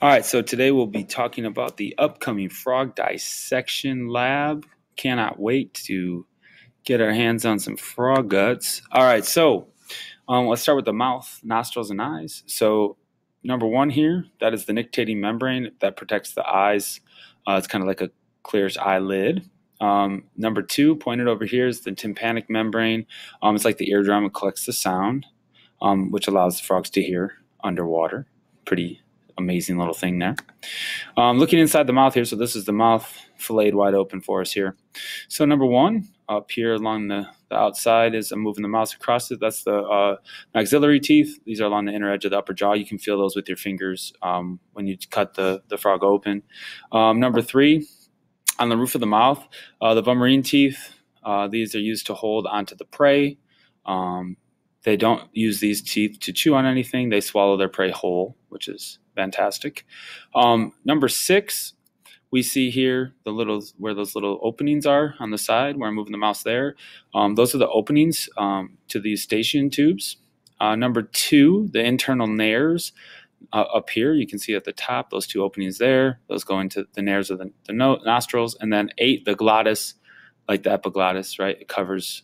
All right, so today we'll be talking about the upcoming frog dissection lab. Cannot wait to get our hands on some frog guts. All right, so let's start with the mouth, nostrils, and eyes. So, number one here, that is the nictitating membrane that protects the eyes. It's kind of like a clear eyelid. Number two, pointed over here, is the tympanic membrane. It's like the eardrum, it collects the sound, which allows the frogs to hear underwater. Pretty amazing little thing there. Looking inside the mouth here, so this is the mouth filleted wide open for us here. So number one, up here along the outside is I'm moving the mouse across it. That's the maxillary teeth. These are along the inner edge of the upper jaw. You can feel those with your fingers when you cut the frog open. Number three, on the roof of the mouth, the vomerine teeth. These are used to hold onto the prey. They don't use these teeth to chew on anything. They swallow their prey whole, which is fantastic. Number six, we see here where those little openings are on the side where I'm moving the mouse there. Those are the openings to these eustachian tubes. Number two, the internal nares up here. You can see at the top those two openings there. Those go into the nares of the nostrils. And then eight, the glottis, like the epiglottis, right? It covers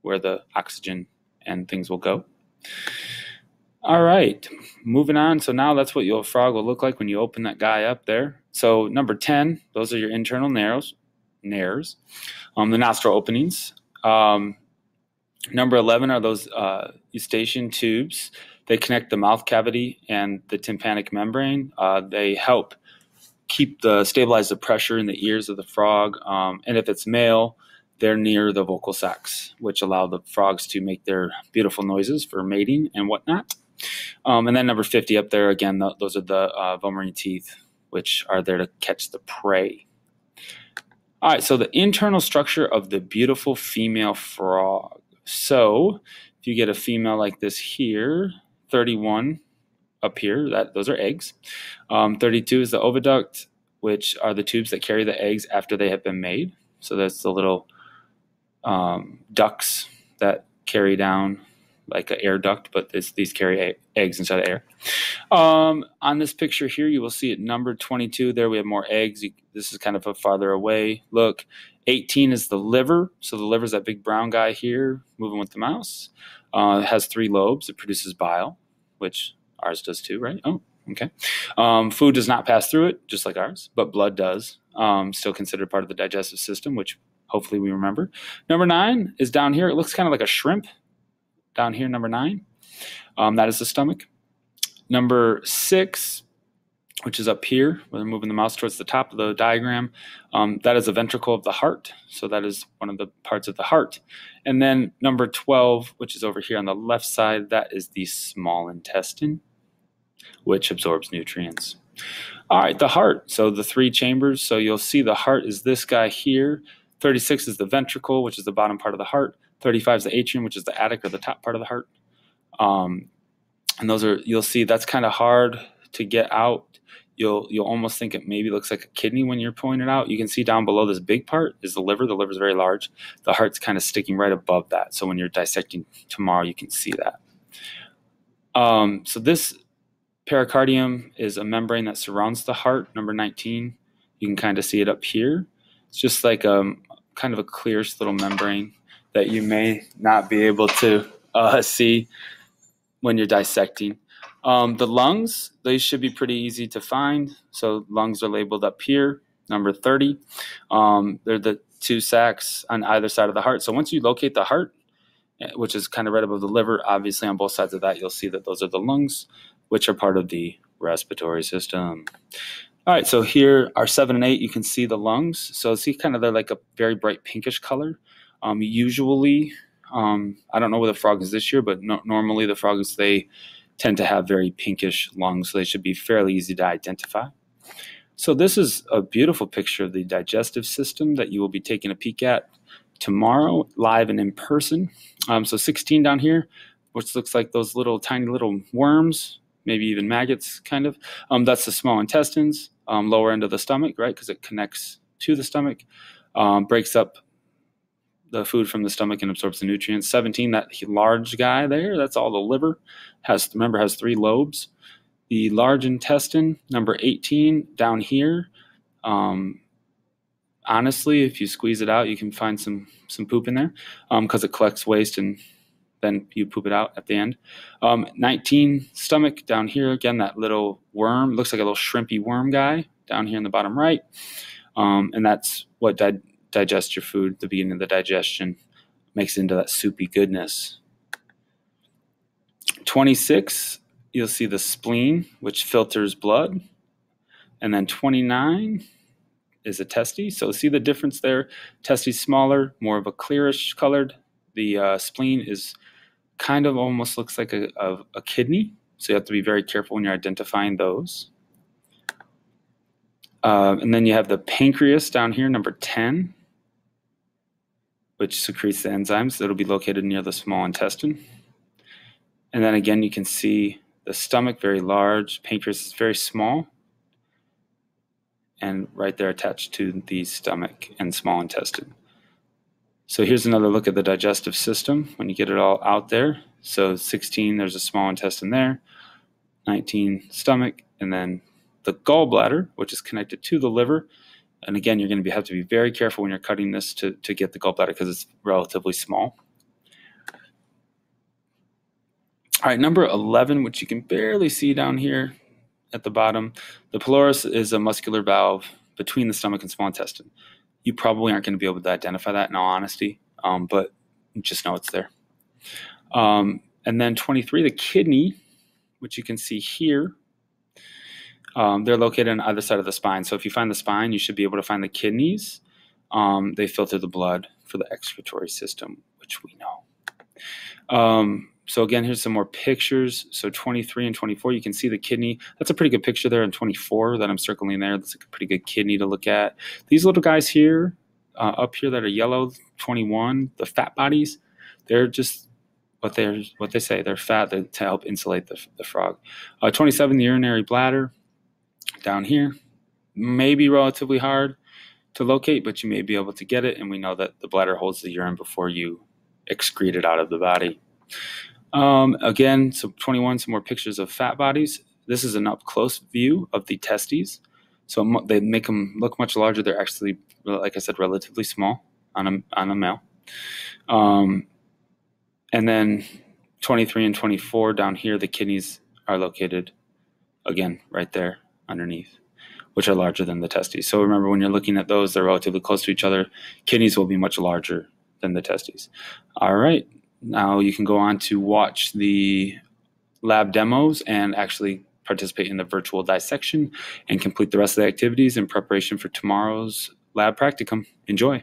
where the oxygen and things will go. All right, moving on. So now that's what your frog will look like when you open that guy up there. So number 10, those are your internal nares, the nostril openings. Number 11 are those eustachian tubes. They connect the mouth cavity and the tympanic membrane. They help stabilize the pressure in the ears of the frog. And if it's male, they're near the vocal sacs, which allow the frogs to make their beautiful noises for mating and whatnot. And then number 50 up there, again, those are the vomerine teeth, which are there to catch the prey. All right, so the internal structure of the beautiful female frog. So if you get a female like this here, 31 up here, those are eggs. 32 is the oviduct, which are the tubes that carry the eggs after they have been made. So that's the little ducts that carry down like an air duct, but these carry eggs inside the air. On this picture here, you will see at number 22 there we have more eggs. This is kind of a farther away look. 18 is the liver. So the liver is that big brown guy here moving with the mouse. It has 3 lobes. It produces bile, which ours does too, right? Oh, okay. Food does not pass through it, just like ours, but blood does. Still considered part of the digestive system, which hopefully we remember. Number 9 is down here. It looks kind of like a shrimp. Down here, number 9. That is the stomach. Number 6, which is up here, we're moving the mouse towards the top of the diagram. That is a ventricle of the heart. So that is one of the parts of the heart. And then number 12, which is over here on the left side, that is the small intestine, which absorbs nutrients. All right, the heart. So the 3 chambers. So you'll see the heart is this guy here. 36 is the ventricle, which is the bottom part of the heart. 35 is the atrium, which is the attic or the top part of the heart. And those are, you'll see that's kind of hard to get out. You'll almost think it maybe looks like a kidney when you're pulling it out. You can see down below this big part is the liver. The liver is very large. The heart's kind of sticking right above that. So when you're dissecting tomorrow, you can see that. So this pericardium is a membrane that surrounds the heart, number 19. You can kind of see it up here. It's just like kind of a clear little membrane that you may not be able to see when you're dissecting. The lungs, they should be pretty easy to find. So lungs are labeled up here, number 30. They're the 2 sacs on either side of the heart. So once you locate the heart, which is kind of right above the liver, obviously on both sides of that, you'll see that those are the lungs, which are part of the respiratory system. All right, so here are 7 and 8. You can see the lungs. So see kind of they're like a very bright pinkish color. Usually, I don't know where the frog is this year, but normally the frogs, they tend to have very pinkish lungs, so they should be fairly easy to identify. So this is a beautiful picture of the digestive system that you will be taking a peek at tomorrow, live and in person. So 16 down here, which looks like those tiny little worms, maybe even maggots, kind of. That's the small intestines, lower end of the stomach, right, because it connects to the stomach, breaks up the food from the stomach and absorbs the nutrients. 17, that large guy there, that's all the liver. Has 3 lobes. The large intestine, number 18, down here. Honestly, if you squeeze it out, you can find some poop in there because it collects waste and then you poop it out at the end. 19, stomach, down here. Again, that little worm. Looks like a little shrimpy worm guy down here in the bottom right. And that's what digests your food, the beginning of the digestion. Makes it into that soupy goodness. 26, you'll see the spleen, which filters blood. And then 29 is a testes. So see the difference there? Testes smaller, more of a clearish colored. The spleen is kind of almost looks like a kidney. So you have to be very careful when you're identifying those. And then you have the pancreas down here, number 10, which secretes the enzymes that'll be located near the small intestine. And then again, you can see the stomach, very large. Pancreas is very small. And right there attached to the stomach and small intestine. So here's another look at the digestive system when you get it all out there. So 16, there's a small intestine there. 19, stomach. And then the gallbladder, which is connected to the liver. And again, you're going to have to be very careful when you're cutting this to get the gallbladder because it's relatively small. All right, number 11, which you can barely see down here at the bottom. The pylorus is a muscular valve between the stomach and small intestine. You probably aren't going to be able to identify that in all honesty, but just know it's there. And then 23, the kidney, which you can see here. They're located on either side of the spine. So if you find the spine, you should be able to find the kidneys. They filter the blood for the excretory system, which we know. So again, here's some more pictures. So 23 and 24, you can see the kidney. That's a pretty good picture there in 24 that I'm circling there. That's like a pretty good kidney to look at. These little guys here, up here that are yellow, 21, the fat bodies, they're just what they say. They're fat to help insulate the frog. 27, the urinary bladder down here, may be relatively hard to locate, but you may be able to get it. And we know that the bladder holds the urine before you excrete it out of the body. Again, so 21, some more pictures of fat bodies. This is an up-close view of the testes. So they make them look much larger. They're actually, like I said, relatively small on a male. And then 23 and 24 down here, the kidneys are located, again, right there underneath, which are larger than the testes. So remember, when you're looking at those, they're relatively close to each other. Kidneys will be much larger than the testes. All right. Now you can go on to watch the lab demos and actually participate in the virtual dissection and complete the rest of the activities in preparation for tomorrow's lab practicum. Enjoy.